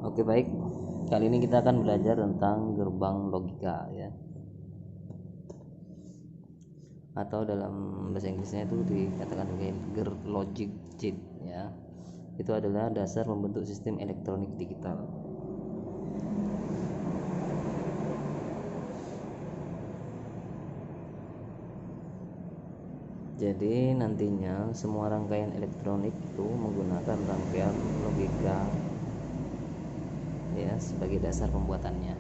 Oke, baik. Kali ini kita akan belajar tentang gerbang logika ya. Atau dalam bahasa Inggrisnya itu dikatakan sebagai logic gate ya. Itu adalah dasar membentuk sistem elektronik digital. Jadi nantinya semua rangkaian elektronik itu menggunakan rangkaian logika ya sebagai dasar pembuatannya.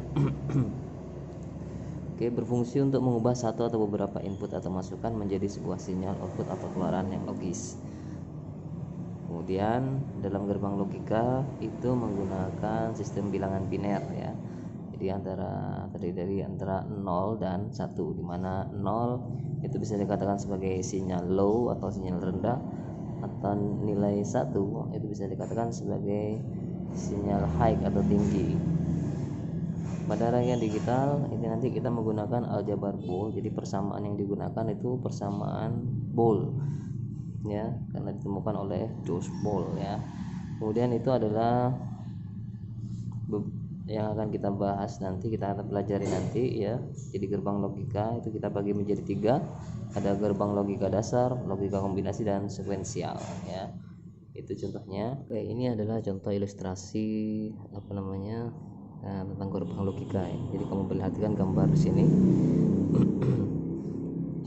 Oke, berfungsi untuk mengubah satu atau beberapa input atau masukan menjadi sebuah sinyal output atau keluaran yang logis. Kemudian dalam gerbang logika itu menggunakan sistem bilangan biner ya. Jadi terdiri dari antara 0 dan 1, di mana 0 itu bisa dikatakan sebagai sinyal low atau sinyal rendah, atau nilai 1 itu bisa dikatakan sebagai sinyal high atau tinggi. Pada rangkaian digital ini nanti kita menggunakan aljabar Boole. Jadi persamaan yang digunakan itu persamaan Boole ya, karena ditemukan oleh Jules Boole ya. Kemudian itu adalah yang akan kita bahas nanti, kita akan pelajari nanti ya. Jadi gerbang logika itu kita bagi menjadi 3. Ada gerbang logika dasar, logika kombinasi, dan sekuensial ya. Itu contohnya. Oke, ini adalah contoh ilustrasi tentang gerbang logika ya. Jadi kamu perhatikan gambar di sini.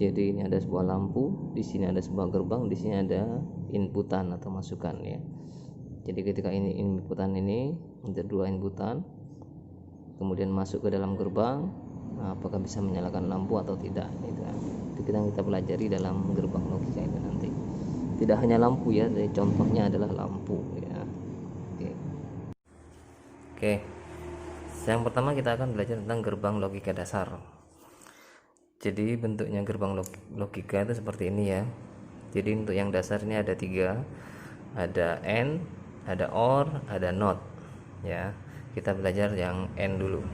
Jadi ini ada sebuah lampu, di sini ada sebuah gerbang, di sini ada inputan atau masukan ya. Jadi ketika ini inputan ini untuk 2 inputan, kemudian masuk ke dalam gerbang, apakah bisa menyalakan lampu atau tidak gitu kan. Itu kita pelajari dalam gerbang logika itu nanti. Tidak hanya lampu ya, jadi contohnya adalah lampu ya. Oke. Yang pertama kita akan belajar tentang gerbang logika dasar. Jadi bentuknya gerbang logika itu seperti ini ya. Jadi untuk yang dasar ini ada 3, ada AND, ada OR, ada NOT ya. Kita belajar yang AND dulu.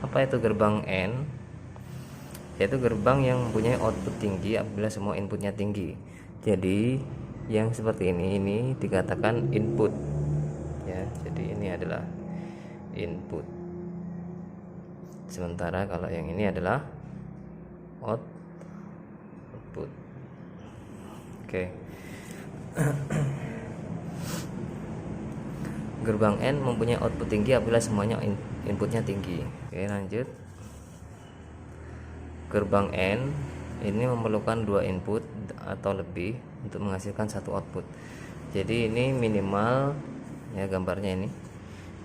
Apa itu gerbang AND? Yaitu gerbang yang mempunyai output tinggi apabila semua inputnya tinggi. Jadi yang seperti ini dikatakan input ya. Jadi ini adalah input, sementara kalau yang ini adalah output. Oke. Gerbang N mempunyai output tinggi apabila semuanya inputnya tinggi. Oke, lanjut. Gerbang N ini memerlukan 2 input atau lebih untuk menghasilkan 1 output. Jadi ini minimal ya, gambarnya ini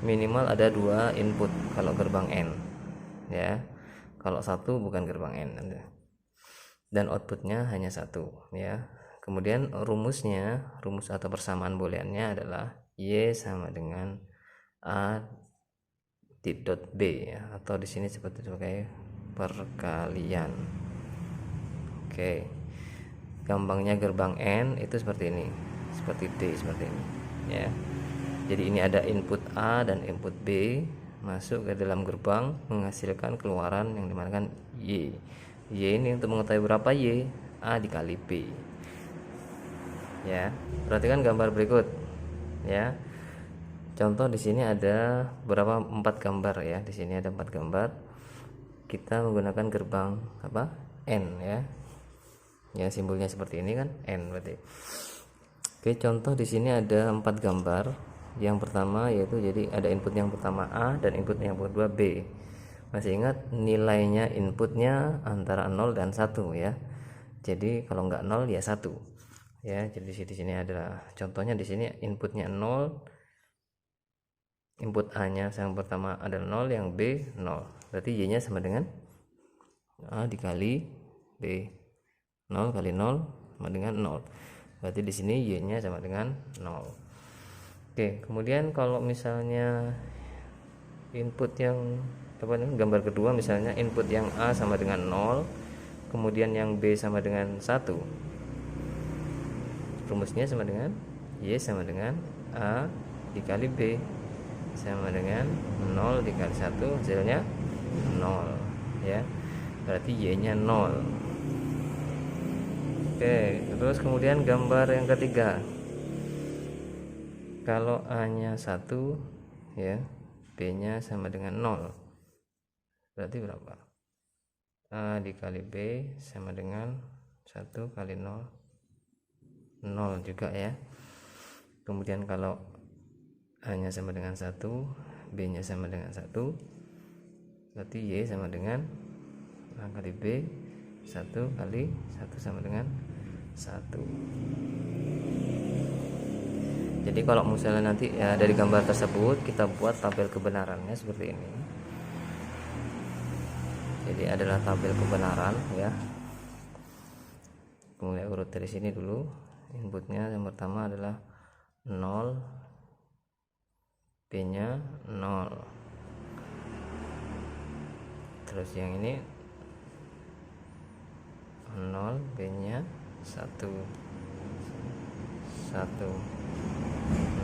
minimal ada 2 input kalau gerbang N ya. Kalau 1 bukan gerbang N, dan outputnya hanya 1 ya. Kemudian rumus atau persamaan booleannya adalah Y sama dengan A dot B ya, atau di sini sebagai perkalian. Oke, gampangnya gerbang N itu seperti ini, seperti D seperti ini ya. Jadi ini ada input A dan input B masuk ke dalam gerbang menghasilkan keluaran yang dimanakan Y. Y ini untuk mengetahui berapa Y, A dikali B. Ya, perhatikan gambar berikut. Ya. Contoh di sini ada 4 gambar ya. Di sini ada 4 gambar. Kita menggunakan gerbang N ya. Ya, simbolnya seperti ini kan, N berarti. Oke, contoh di sini ada 4 gambar. Yang pertama yaitu jadi ada input yang pertama A dan input yang kedua B. Masih ingat nilainya inputnya antara 0 dan 1 ya. Jadi kalau nggak 0 ya 1 ya. Jadi di sini adalah contohnya, di sini inputnya 0, input A nya yang pertama adalah 0, yang B 0, berarti Y nya sama dengan A dikali B. 0 kali 0 sama dengan 0, berarti di sini Y nya sama dengan 0. Oke, kemudian kalau misalnya input yang gambar kedua, misalnya input yang A sama dengan 0, kemudian yang B sama dengan 1, rumusnya sama dengan Y sama dengan A dikali B sama dengan 0 dikali 1, hasilnya 0 ya, berarti Y nya 0. Oke, terus kemudian gambar yang ketiga, kalau A nya 1, ya, B nya sama dengan 0, berarti berapa? A dikali B sama dengan 1 kali 0, 0 juga ya. Kemudian kalau A nya sama dengan 1, B nya sama dengan 1, berarti Y sama dengan A kali B, 1 kali 1 sama dengan 1. Jadi kalau misalnya nanti ya dari gambar tersebut kita buat tabel kebenarannya seperti ini. Jadi adalah tabel kebenaran ya. Kemudian urut dari sini dulu. Inputnya yang pertama adalah 0, B nya 0. Terus yang ini 0, B nya 1, 1,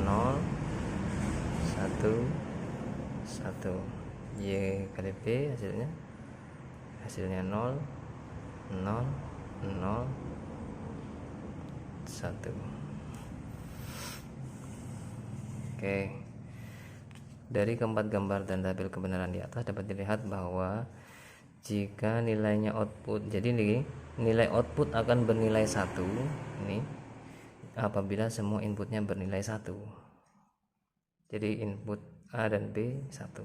0, 1, 1. Y kali B hasilnya 0, 0, 0, 1. Oke. Dari keempat gambar dan tabel kebenaran di atas dapat dilihat bahwa jika nilainya output, jadi nilai output akan bernilai 1 ini apabila semua inputnya bernilai 1. Jadi input A dan B 1.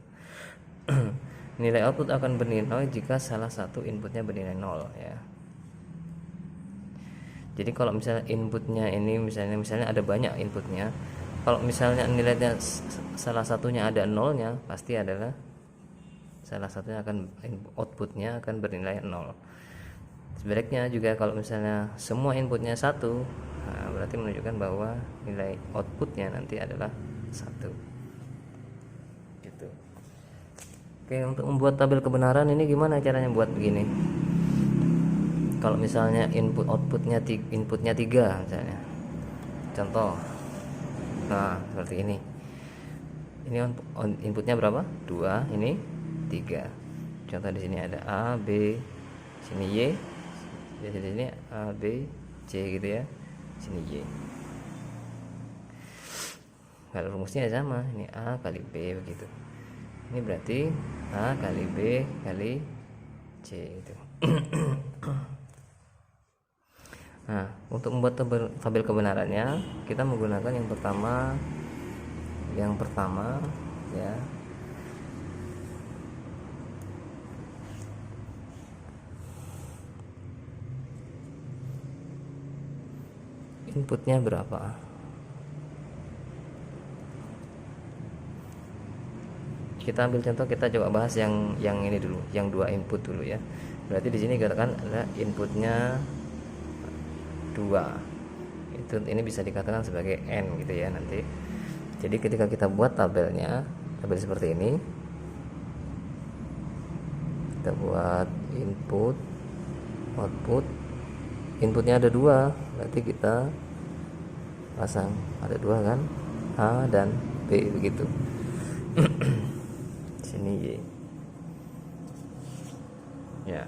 Nilai output akan bernilai jika salah satu inputnya bernilai 0 ya. Jadi kalau misalnya inputnya ini misalnya ada banyak inputnya, kalau misalnya nilainya salah satunya ada 0-nya, pasti adalah salah satunya akan outputnya akan bernilai 0. Sebaliknya juga kalau misalnya semua inputnya 1, nah berarti menunjukkan bahwa nilai outputnya nanti adalah 1 gitu. Oke, untuk membuat tabel kebenaran ini gimana caranya buat begini? Kalau misalnya inputnya 3 misalnya, contoh, nah seperti ini inputnya berapa? 2, ini 3. Contoh di sini ada A, B, sini Y, di sini A, B, C gitu ya, sini Y. Kalau rumusnya sama, ini A kali B begitu. Ini berarti A kali B kali C itu. Nah, untuk membuat tabel kebenarannya kita menggunakan yang pertama ya. Inputnya berapa? Kita ambil contoh, kita coba bahas yang ini dulu, yang 2 input dulu ya. Berarti di sini katakan ada inputnya 2. Ini bisa dikatakan sebagai N gitu ya nanti. Jadi ketika kita buat tabel seperti ini, kita buat input, output. Inputnya ada 2, berarti kita pasang ada 2 kan, A dan B begitu. Sini Y ya.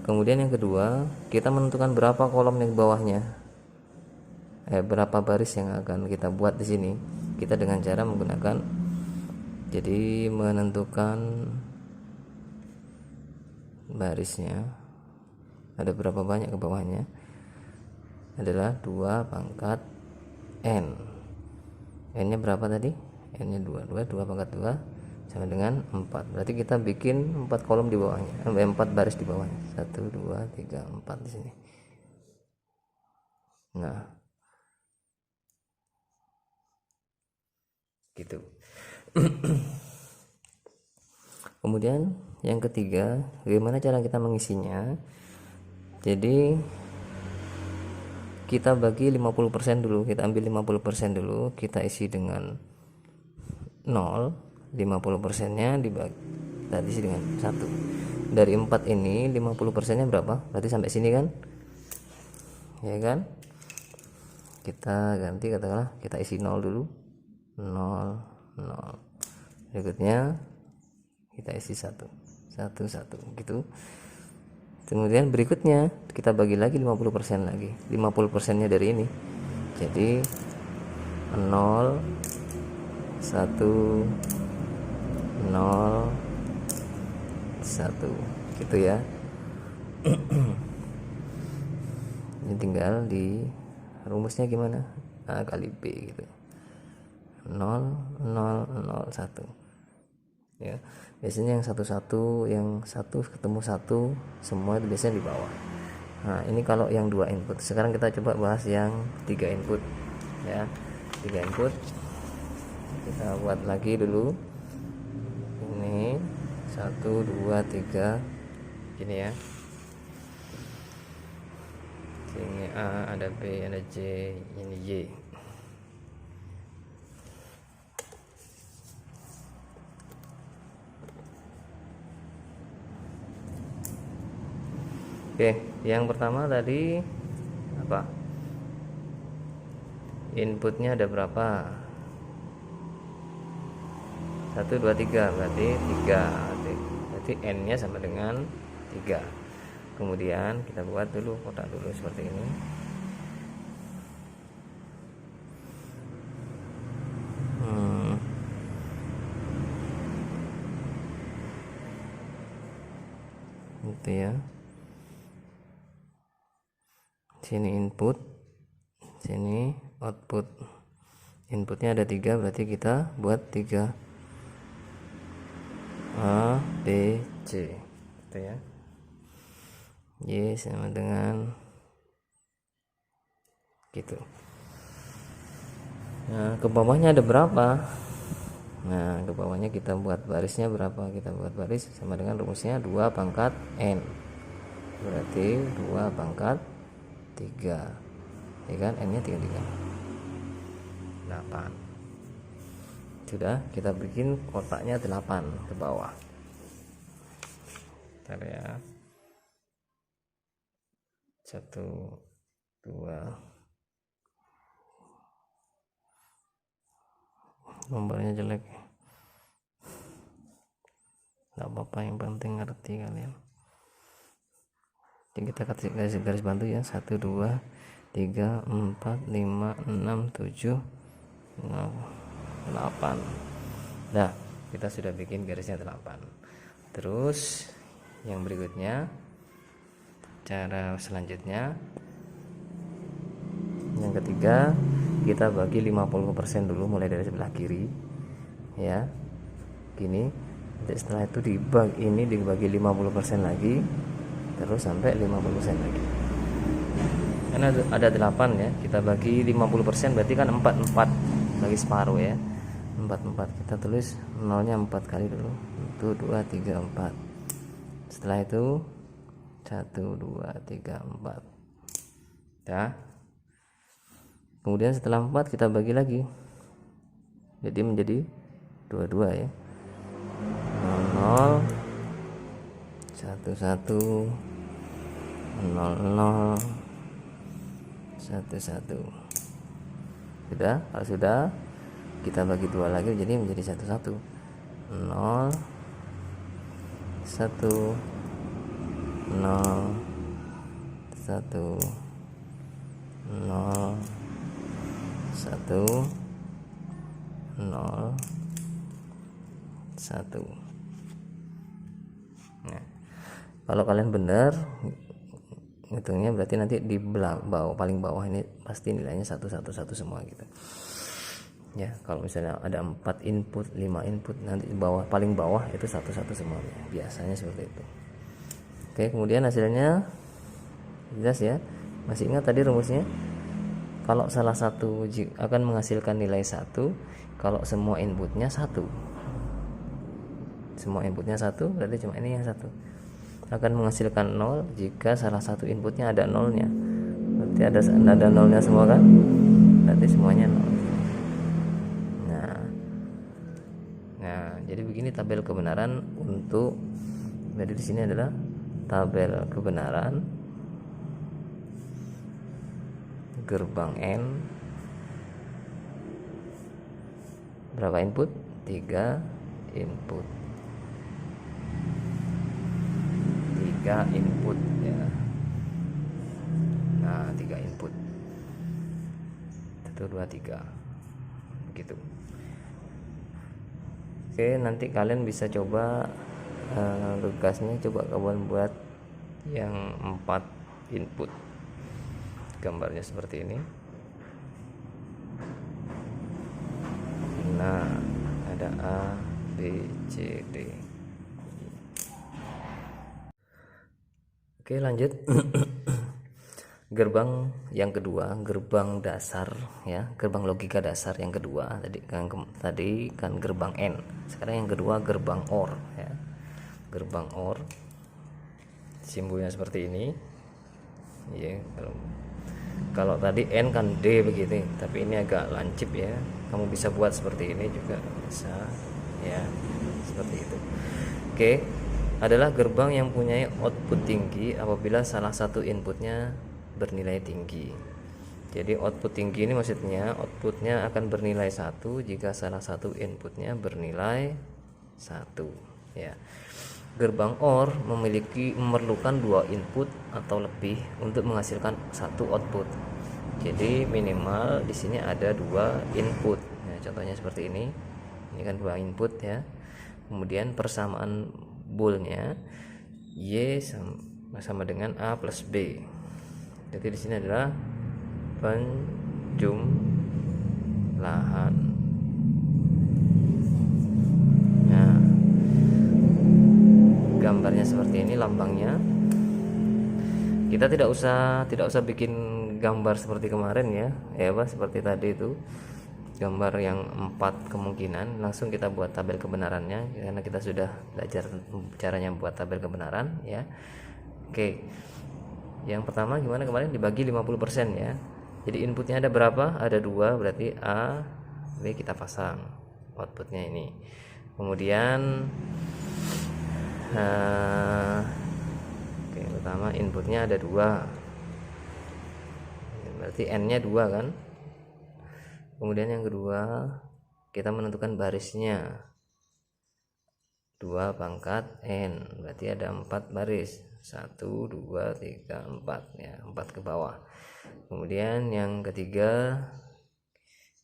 Kemudian yang kedua, kita menentukan berapa kolom yang bawahnya, berapa baris yang akan kita buat di sini. Kita dengan cara menggunakan, jadi menentukan barisnya ada berapa banyak ke bawahnya adalah 2 pangkat N. N nya berapa tadi? N nya 2 pangkat 2 sama dengan 4. Berarti kita bikin 4 kolom di bawahnya, 4 baris di bawahnya. 1, 2, 3, 4 di sini. Nah, gitu. Kemudian yang ketiga, bagaimana cara kita mengisinya? Jadi kita bagi 50% dulu, kita ambil 50% dulu, kita isi dengan 0. 50%-nya kita isi dengan 1. Dari 4 ini 50%-nya berapa? Berarti sampai sini kan? Ya kan? Kita ganti, katakanlah kita isi 0 dulu. 0, 0. Berikutnya kita isi 1, 1 gitu. Kemudian berikutnya kita bagi lagi 50% lagi. 50%-nya dari ini. Jadi 0, 1, 0 1 gitu ya. Ini tinggal di rumusnya gimana, A kali B gitu, 0 0 0 1 ya. Biasanya yang satu ketemu satu semua itu biasanya di bawah. Nah ini kalau yang 2 input. Sekarang kita coba bahas yang 3 input ya. 3 input kita buat lagi dulu. Ini 1 2 3 gini ya. Ini A, ada B, ada C, ini Y. Oke, yang pertama tadi apa? Inputnya ada berapa? 1 2 3 berarti 3. Berarti N nya sama dengan 3. Kemudian kita buat dulu kotak dulu seperti ini. Gitu ya. Sini input, sini output. Inputnya ada 3 berarti kita buat 3 A B C gitu ya. Y sama dengan gitu. Nah ke bawahnya ada berapa? Nah ke bawahnya kita buat barisnya berapa? Kita buat baris sama dengan rumusnya 2 pangkat N, berarti 2 pangkat 3 ya kan, N nya 3 8. Sudah, kita bikin kotaknya 8 ke bawah. Bentar ya, 1 2 nomornya jelek, nggak apa-apa, yang penting ngerti kalian. Jadi kita kasih garis bantu ya, 1 2 3 4 5 6 7 8. Nah kita sudah bikin garisnya 8. Terus yang berikutnya, cara selanjutnya yang ketiga, kita bagi 50% dulu mulai dari sebelah kiri ya, gini. Nanti setelah itu dibagi 50% lagi, terus sampai 50% lagi. Karena ada 8 ya, kita bagi 50% berarti kan 4 bagi separuh ya, 4 kita tulis 0-nya 4 kali dulu, 1 2 3 4. Setelah itu 1 2 3 4 ya. Kemudian setelah 4 kita bagi lagi, jadi menjadi 22 ya, 00 11 00 11. Sudah, kalau sudah kita bagi 2 lagi jadi menjadi 11, 0 1 0 1 0 1 0 1. Nah, kalau kalian benar hitungnya berarti nanti di bawah, paling bawah ini pasti nilainya 111 semua gitu ya. Kalau misalnya ada 4 input 5 input, nanti di bawah, paling bawah itu 11 semua biasanya seperti itu. Oke, kemudian hasilnya jelas ya. Masih ingat tadi rumusnya? Kalau salah satu akan menghasilkan nilai 1 kalau semua inputnya 1. Semua inputnya 1 berarti cuma ini yang 1. Akan menghasilkan 0 jika salah satu inputnya ada 0-nya. Berarti ada 0-nya semua kan? Berarti semuanya 0. Nah, jadi begini tabel kebenaran untuk, jadi di sini adalah tabel kebenaran gerbang N. Berapa input? 3 input. 3 input ya. Nah, 3 input. 1 2 3. Begitu. Oke, nanti kalian bisa coba tugasnya, coba kalian buat yang 4 input. Gambarnya seperti ini. Nah, ada A, B, C, D. Oke, lanjut. Gerbang yang kedua, gerbang dasar ya, gerbang logika dasar yang kedua. Tadi kan gerbang N. Sekarang yang kedua gerbang OR ya. Gerbang OR. Simbolnya seperti ini. Ya, kalau tadi N kan D begitu, tapi ini agak lancip ya. Kamu bisa buat seperti ini juga bisa ya, seperti itu. Oke, adalah gerbang yang punya output tinggi apabila salah satu inputnya bernilai tinggi. Jadi output tinggi ini maksudnya outputnya akan bernilai 1 jika salah satu inputnya bernilai 1 ya. Gerbang OR memerlukan 2 input atau lebih untuk menghasilkan 1 output. Jadi minimal di sini ada 2 input. Nah, contohnya seperti ini. Ini kan 2 input ya. Kemudian persamaan boolnya Y sama dengan A plus B. Jadi di sini adalah penjumlahan. Nah, gambarnya seperti ini, lambangnya. Kita tidak usah bikin gambar seperti kemarin ya, seperti tadi itu gambar yang 4 kemungkinan. Langsung kita buat tabel kebenarannya karena kita sudah belajar caranya buat tabel kebenaran ya. Oke, yang pertama gimana kemarin, dibagi 50% ya. Jadi inputnya ada berapa? Ada 2, berarti A, B kita pasang outputnya ini. Kemudian pertama inputnya ada 2, berarti N nya 2 kan. Kemudian yang kedua kita menentukan barisnya, 2 pangkat N, berarti ada 4 baris, 1 2 3 4 ya, 4 ke bawah. Kemudian yang ketiga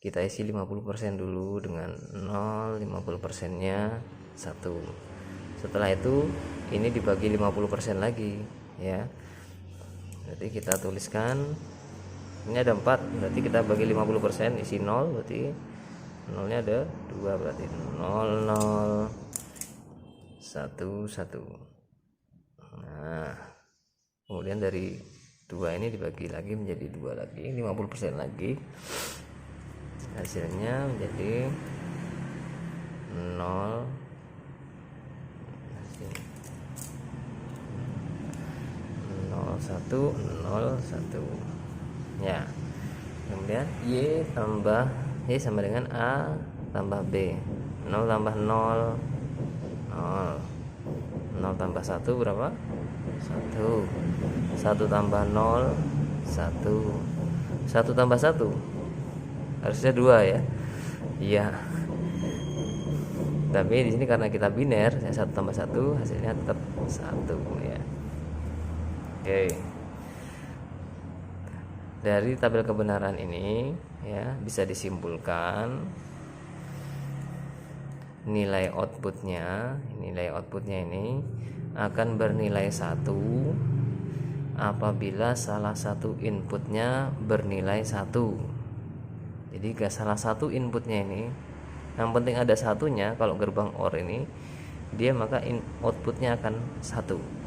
kita isi 50% dulu dengan 0, 50% nya 1. Setelah itu ini dibagi 50% lagi ya. Berarti kita tuliskan ini ada 4, berarti kita bagi 50%, isi 0, berarti 0 nya ada 2, berarti 0 0 1 1. Nah, kemudian dari 2 ini dibagi lagi menjadi 2 lagi, 50% lagi, hasilnya menjadi 0 1 0 1 ya. Kemudian Y tambah Y sama dengan A tambah B, 0 tambah 0 0, 0 tambah 1 berapa? 1, 1 tambah 0 1, 1 tambah 1 harusnya 2 ya. Iya, tapi di sini karena kita biner, 1 tambah 1 hasilnya tetap 1 ya. Oke, dari tabel kebenaran ini ya bisa disimpulkan nilai outputnya ini akan bernilai 1 apabila salah satu inputnya bernilai 1. Jadi salah satu inputnya ini, yang penting ada satunya. Kalau gerbang OR ini dia maka outputnya akan 1.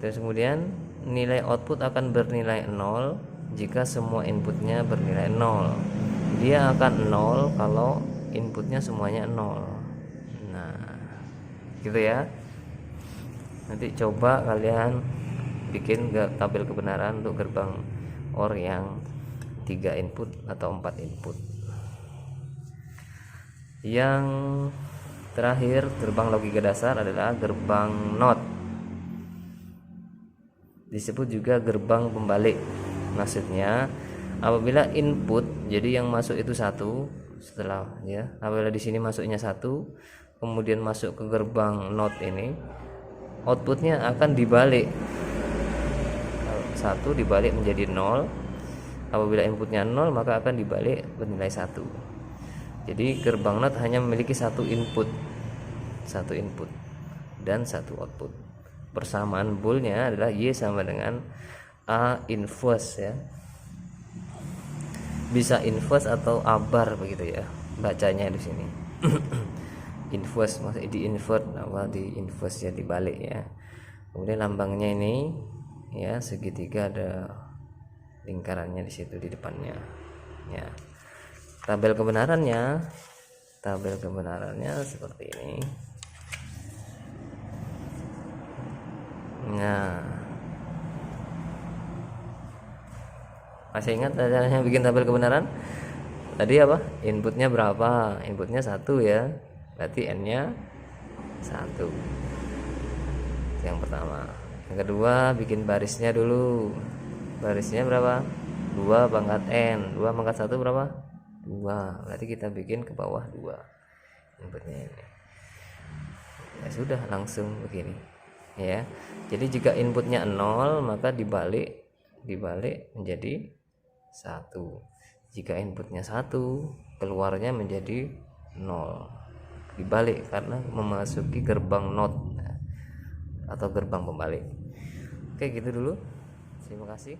Terus kemudian nilai output akan bernilai 0 jika semua inputnya bernilai 0. Dia akan 0 kalau inputnya semuanya 0. Nah, gitu ya. Nanti coba kalian bikin tabel kebenaran untuk gerbang OR yang 3 input atau 4 input. Yang terakhir, gerbang logika dasar adalah gerbang NOT. Disebut juga gerbang pembalik. Maksudnya apabila input, jadi yang masuk itu 1, setelah ya, apabila di sini masuknya 1, kemudian masuk ke gerbang NOT ini, outputnya akan dibalik. 1 dibalik menjadi 0. Apabila inputnya 0 maka akan dibalik bernilai 1. Jadi gerbang NOT hanya memiliki satu input dan satu output. Persamaan boolnya adalah Y sama dengan A inverse ya. Bisa inverse atau A-bar begitu ya bacanya di sini. Inverse maksudnya di invert apa di inverse ya, dibalik ya. Kemudian lambangnya ini ya segitiga, ada lingkarannya di situ di depannya ya. Tabel kebenarannya seperti ini. Nah, masih ingat caranya bikin tabel kebenaran? Tadi apa? Inputnya berapa? Inputnya 1 ya. Berarti N-nya 1. Yang pertama. Yang kedua, bikin barisnya dulu. Barisnya berapa? 2 pangkat N. 2 pangkat 1 berapa? 2. Berarti kita bikin ke bawah 2 inputnya ini. Ya sudah, langsung begini ya. Jadi jika inputnya 0 maka dibalik menjadi 1. Jika inputnya 1 keluarnya menjadi 0. Dibalik karena memasuki gerbang NOT atau gerbang pembalik. Oke, gitu dulu. Terima kasih.